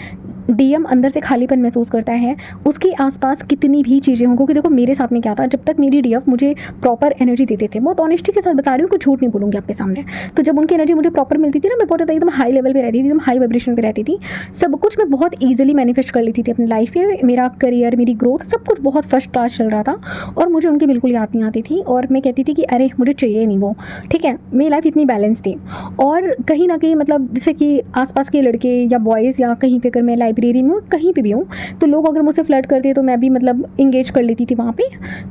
डीएम अंदर से खालीपन महसूस करता है, उसके आसपास कितनी भी चीज़ें हों, क्योंकि देखो मेरे साथ में क्या था, जब तक मेरी डीएफ मुझे प्रॉपर एनर्जी देते थे, बहुत ऑनेस्टी के साथ बता रही हूँ, कुछ झूठ नहीं बोलूँगी आपके सामने, तो जब उनकी एनर्जी मुझे प्रॉपर मिलती थी ना, मैं बहुत ज़्यादा एकदम हाई लेवल पे रहती थी, एकदम हाई वाइब्रेशन पे रहती थी, सब कुछ मैं बहुत ईजिली मैनिफेस्ट कर लेती थी अपनी लाइफ में, मेरा करियर, मेरी ग्रोथ, सब कुछ बहुत फर्स्ट क्लास चल रहा था, और मुझे उनकी बिल्कुल याद नहीं आती थी, और मैं कहती थी कि अरे मुझे चाहिए नहीं वो, ठीक है। मेरी लाइफ इतनी बैलेंस थी, और कहीं ना कहीं मतलब जैसे कि आसपास के लड़के या बॉयज़ या कहीं पे, अगर मैं लाइब्रेरी में हूँ, कहीं पे भी हूँ, तो लोग अगर मुझसे फ्लर्ट करते तो मैं भी मतलब इंगेज कर लेती थी वहाँ पे।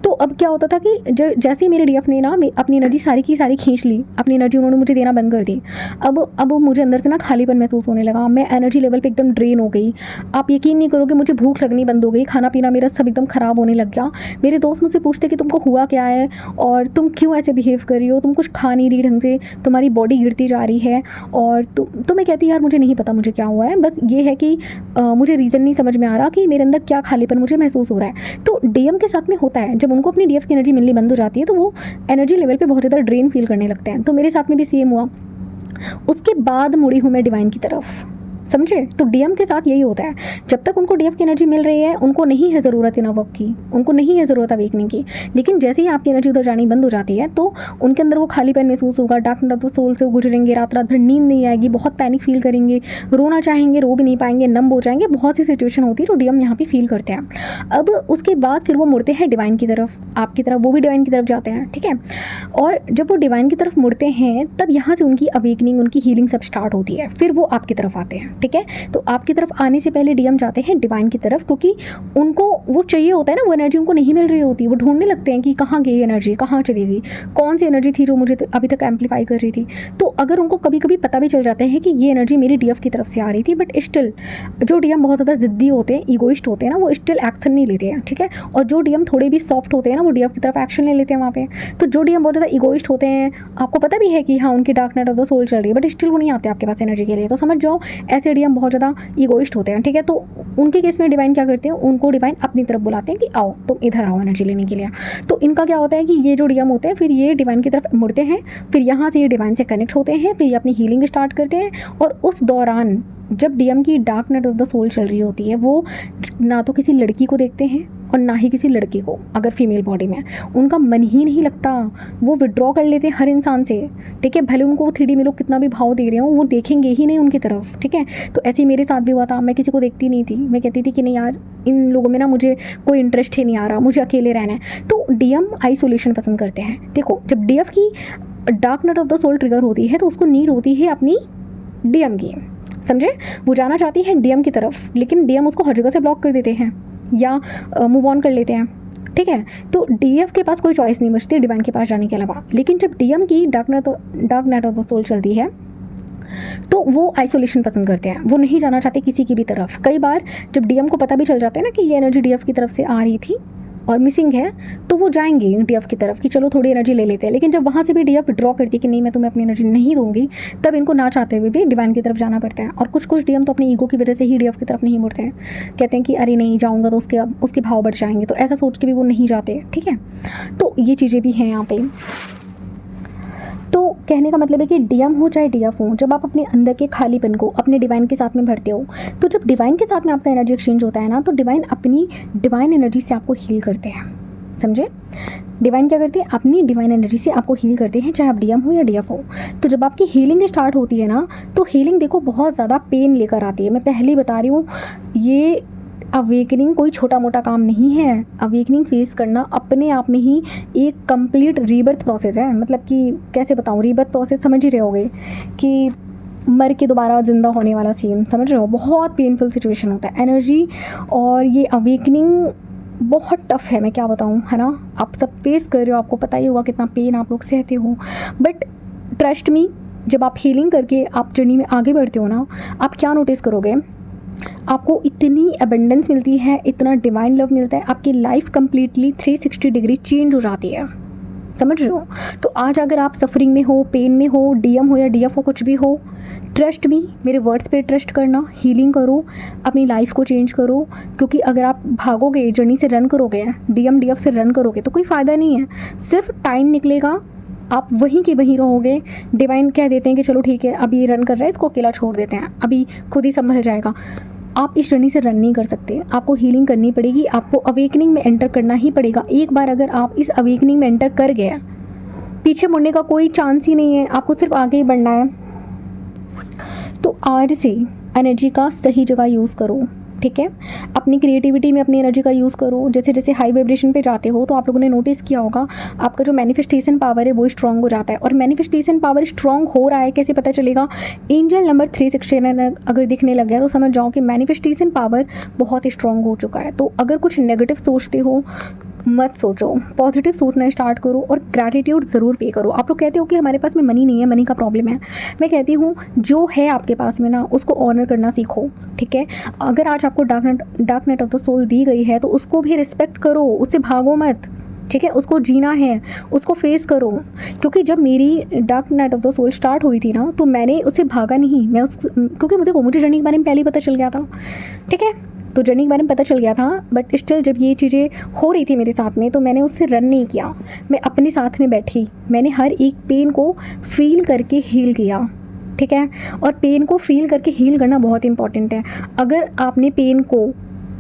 तो अब क्या होता था कि जैसे ही मेरे डीएफ ने ना अपनी एनर्जी सारी की सारी खींच ली, अपनी एनर्जी उन्होंने मुझे देना बंद कर दी, अब मुझे अंदर से ना खालीपन महसूस होने लगा, मैं एनर्जी लेवल पे एकदम ड्रेन हो गई। आप यकीन नहीं करोगे, मुझे भूख लगनी बंद हो गई, खाना पीना मेरा सब एकदम ख़राब होने लग गया। मेरे दोस्त मुझसे पूछते कि तुमको हुआ क्या है और तुम क्यों ऐसे बिहेव कर रही हो, तुम कुछ खा नहीं रही ढंग से, तुम्हारी बॉडी गिरती जा रही है, और तो मैं कहती यार मुझे नहीं पता मुझे क्या हुआ है, बस ये है कि मुझे रीज़न नहीं समझ में आ रहा कि मेरे अंदर क्या खालीपन मुझे महसूस हो रहा है। तो डीएम के साथ में होता है, जब उनको अपनी डीएफ की एनर्जी मिलनी बंद हो जाती है तो वो एनर्जी लेवल पे बहुत ज़्यादा ड्रेन फील करने लगते हैं। तो मेरे साथ में भी सेम हुआ। उसके बाद मुड़ी हूँ मैं डिवाइन की तरफ, समझे। तो डीएम के साथ यही होता है, जब तक उनको डीएफ की एनर्जी मिल रही है, उनको नहीं है ज़रूरत इन वर्क की, उनको नहीं है ज़रूरत अवेकनिंग की। लेकिन जैसे ही आपकी एनर्जी उधर जानी बंद हो जाती है, तो उनके अंदर वो खालीपन महसूस होगा, dark night of the soul से गुजरेंगे, रात रात भर नींद नहीं आएगी, बहुत पैनिक फील करेंगे, रोना चाहेंगे, रो भी नहीं पाएंगे, नम हो जाएंगे, बहुत सी सिचुएशन होती है, तो डीएम यहाँ पे फील करते हैं। अब उसके बाद फिर वो मुड़ते हैं डिवाइन की तरफ, आपकी तरफ, वो भी डिवाइन की तरफ जाते हैं, ठीक है। और जब वो डिवाइन की तरफ मुड़ते हैं, तब यहाँ से उनकी अवेकनिंग, उनकी हीलिंग सब स्टार्ट होती है, फिर वो आपकी तरफ आते हैं, ठीक है। तो आपकी तरफ आने से पहले डीएम जाते हैं डिवाइन की तरफ, क्योंकि उनको वो चाहिए होता है ना, वो एनर्जी उनको नहीं मिल रही होती, वो ढूंढने लगते हैं कि कहाँ गई एनर्जी, कहाँ चली गई, कौन सी एनर्जी थी जो मुझे अभी तक एम्पलीफाई कर रही थी। तो अगर उनको कभी कभी पता भी चल जाता है कि ये एनर्जी मेरी डीएफ की तरफ से आ रही थी, बट स्टिल जो डीएम बहुत ज़्यादा जिद्दी होते हैं, ईगोइस्ट होते हैं ना, वो स्टिल एक्शन नहीं लेते हैं, ठीक है। और जो डीएम थोड़े भी सॉफ्ट होते हैं ना, वो डीएफ की तरफ एक्शन ले लेते हैं वहाँ पे। तो जो डीएम बहुत ज़्यादा ईगोइस्ट होते हैं, आपको पता भी है कि हाँ उनकी dark night of the soul चल रही है, बट स्टिल वो नहीं आते आपके पास एनर्जी के लिए, तो समझ जाओ ऐसे डीएम बहुत ज़्यादा ईगोइस्ट होते हैं, ठीक है। तो उनके केस में डिवाइन क्या करते हैं, उनको डिवाइन अपनी तरफ बुलाते हैं कि आओ तुम इधर आओ एनर्जी लेने के लिए। तो इनका क्या होता है कि ये जो डीएम होते हैं, फिर ये डिवाइन की तरफ मुड़ते हैं, फिर यहाँ से ये डिवाइन से कनेक्ट होते हैं, फिर ये अपनी हीलिंग स्टार्ट करते हैं। और उस दौरान जब डीएम की dark night of the soul चल रही होती है, वो ना तो किसी लड़की को देखते हैं और ना ही किसी लड़के को, अगर फीमेल बॉडी में उनका मन ही नहीं लगता, वो विड्रॉ कर लेते हैं हर इंसान से, ठीक है। भले उनको 3D में लोग कितना भी भाव दे रहे हो, वो देखेंगे ही नहीं उनकी तरफ, ठीक है। तो ऐसे ही मेरे साथ भी हुआ था, मैं किसी को देखती नहीं थी, मैं कहती थी कि नहीं यार इन लोगों में ना मुझे कोई इंटरेस्ट ही नहीं आ रहा, मुझे अकेले रहना है। तो डीएम आइसोलेशन पसंद करते हैं। देखो जब डीएफ की dark night of the soul trigger होती है, तो उसको नीड होती है अपनी डीएम की, समझे। वो जाना चाहती है डीएम की तरफ, लेकिन डीएम उसको हर जगह से ब्लॉक कर देते हैं या मूव ऑन कर लेते हैं, ठीक है। तो डीएफ के पास कोई चॉइस नहीं बचती डिवाइन के पास जाने के अलावा। लेकिन जब डीएम की dark night of the soul चलती है, तो वो आइसोलेशन पसंद करते हैं, वो नहीं जाना चाहते किसी की भी तरफ। कई बार जब डीएम को पता भी चल जाता है ना कि ये एनर्जी डीएफ की तरफ से आ रही थी और मिसिंग है, तो वो जाएंगे डीएफ की तरफ कि चलो थोड़ी एनर्जी ले लेते हैं। लेकिन जब वहाँ से भी डीएफ विड्रॉ करती है कि नहीं मैं तुम्हें अपनी एनर्जी नहीं दूंगी, तब इनको ना चाहते हुए भी डिवाइन की तरफ जाना पड़ता है। और कुछ कुछ डीएम तो अपनी ईगो की वजह से ही डीएफ की तरफ नहीं मुड़ते हैं, कहते हैं कि अरे नहीं जाऊँगा तो उसके भाव बढ़ जाएंगे, तो ऐसा सोच के भी वो नहीं जाते। ठीक है, तो ये चीज़ें भी हैं यहाँ पे। तो कहने का मतलब है कि डीएम हो चाहे डीएफ हो, जब आप अपने अंदर के खालीपन को अपने डिवाइन के साथ में भरते हो, तो जब डिवाइन के साथ में आपका एनर्जी एक्सचेंज होता है ना, तो डिवाइन अपनी डिवाइन एनर्जी से आपको हील करते हैं। समझे? डिवाइन क्या करते हैं? अपनी डिवाइन एनर्जी से आपको हील करते हैं, चाहे आप डीएम हो या डीएफ हो। तो जब आपकी हीलिंग स्टार्ट होती है ना, तो हीलिंग देखो बहुत ज़्यादा पेन लेकर आती है। मैं पहले ही बता रही हूँ, ये अवेकनिंग कोई छोटा मोटा काम नहीं है। अवेकनिंग फेस करना अपने आप में ही एक कंप्लीट रीबर्थ प्रोसेस है। मतलब कि कैसे बताऊँ, रीबर्थ प्रोसेस समझ ही रहे होगे कि मर के दोबारा ज़िंदा होने वाला सीन, समझ रहे हो? बहुत पेनफुल सिचुएशन होता है। एनर्जी और ये अवेकनिंग बहुत टफ़ है, मैं क्या बताऊँ, है ना? आप सब फेस कर रहे हो, आपको पता ही होगा कितना पेन आप लोग सहते हो। बट ट्रस्ट मी, जब आप हीलिंग करके आप जर्नी में आगे बढ़ते हो ना, आप क्या नोटिस करोगे, आपको इतनी अबंडेंस मिलती है, इतना डिवाइन लव मिलता है, आपकी लाइफ कंप्लीटली 360 डिग्री चेंज हो जाती है। समझ रहे हो? तो आज अगर आप सफरिंग में हो, पेन में हो, डीएम हो या डीएफ हो, कुछ भी हो, ट्रस्ट मी, मेरे वर्ड्स पे ट्रस्ट करना, हीलिंग करो, अपनी लाइफ को चेंज करो। क्योंकि अगर आप भागोगे, जर्नी से रन करोगे, डीएम डीएफ से रन करोगे, तो कोई फ़ायदा नहीं है। सिर्फ टाइम निकलेगा, आप वहीं के वहीं रहोगे। डिवाइन कह देते हैं कि चलो ठीक है, अभी रन कर रहा है, इसको अकेला छोड़ देते हैं, अभी खुद ही संभल जाएगा। आप इस जर्नी से रन नहीं कर सकते, आपको हीलिंग करनी पड़ेगी, आपको अवेकनिंग में एंटर करना ही पड़ेगा। एक बार अगर आप इस अवेकनिंग में एंटर कर गए, पीछे मुड़ने का कोई चांस ही नहीं है, आपको सिर्फ आगे ही बढ़ना है। तो आज से एनर्जी का सही जगह यूज़ करो। ठीक है, अपनी क्रिएटिविटी में अपनी एनर्जी का यूज़ करो। जैसे जैसे हाई वाइब्रेशन पे जाते हो, तो आप लोगों ने नोटिस किया होगा, आपका जो मैनिफेस्टेशन पावर है वो स्ट्रांग हो जाता है। और मैनिफेस्टेशन पावर स्ट्रांग हो रहा है कैसे पता चलेगा? एंजल नंबर 369 अगर दिखने लग गया, तो समझ जाओ कि मैनिफेस्टेशन पावर बहुत स्ट्रांग हो चुका है। तो अगर कुछ नेगेटिव सोचते हो, मत सोचो, पॉजिटिव सोचना स्टार्ट करो और ग्रैटिट्यूड ज़रूर पे करो। आप लोग कहते हो कि हमारे पास में मनी नहीं है, मनी का प्रॉब्लम है। मैं कहती हूँ जो है आपके पास में ना, उसको ऑनर करना सीखो। ठीक है, अगर आज आपको dark night of the soul दी गई है, तो उसको भी रिस्पेक्ट करो, उससे भागो मत। ठीक है, उसको जीना है, उसको फेस करो। क्योंकि जब मेरी dark night of the soul start हुई थी ना, तो मैंने उससे भागा नहीं, मैं क्योंकि मुझे जर्नी के बारे में पहले ही पता चल गया था। ठीक है, तो जर्नी के बारे में पता चल गया था, बट स्टिल जब ये चीज़ें हो रही थी मेरे साथ में, तो मैंने उससे रन नहीं किया, मैं अपने साथ में बैठी। मैंने हर एक पेन को फील करके हील किया। ठीक है, और पेन को फील करके हील करना बहुत इंपॉर्टेंट है। अगर आपने पेन को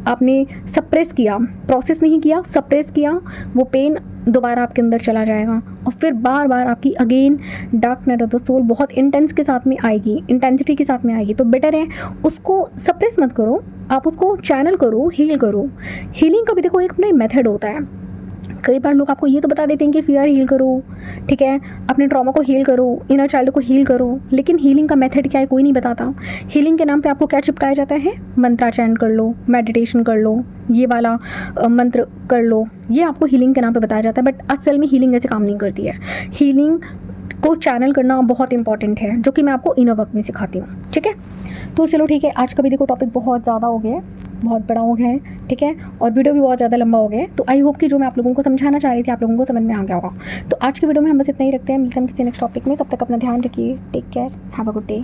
आपने सप्रेस किया, प्रोसेस नहीं किया, सप्रेस किया, वो पेन दोबारा आपके अंदर चला जाएगा और फिर बार बार आपकी again dark night of the soul बहुत इंटेंस के साथ में आएगी, इंटेंसिटी के साथ में आएगी। तो बेटर है उसको सप्रेस मत करो, आप उसको चैनल करो, हील करो। हीलिंग का भी देखो एक अपना मेथड होता है। कई बार लोग आपको ये तो बता देते हैं कि फियर हील करो, ठीक है, अपने ट्रॉमा को हील करो, इनर चाइल्ड को हील करो, लेकिन हीलिंग का मेथड क्या है कोई नहीं बताता। हीलिंग के नाम पे आपको क्या चिपकाया जाता है? मंत्रा चैंट कर लो, मेडिटेशन कर लो, ये वाला मंत्र कर लो, ये आपको हीलिंग के नाम पे बताया जाता है। बट असल में हीलिंग ऐसे काम नहीं करती है। हीलिंग को चैनल करना बहुत इंपॉर्टेंट है, जो कि मैं आपको इनर वर्क में सिखाती हूँ। ठीक है, तो चलो ठीक है, आज का भी देखो टॉपिक बहुत ज़्यादा हो गया है, बहुत बड़ा हो गया है। ठीक है, और वीडियो भी बहुत ज़्यादा लंबा हो गया है। तो आई होप कि जो मैं आप लोगों को समझाना चाह रही थी आप लोगों को समझ में आ गया होगा। तो आज की वीडियो में हम बस इतना ही रखते हैं, मिलते हैं किसी नेक्स्ट टॉपिक में। तब तक अपना ध्यान रखिए, take care, have a good day.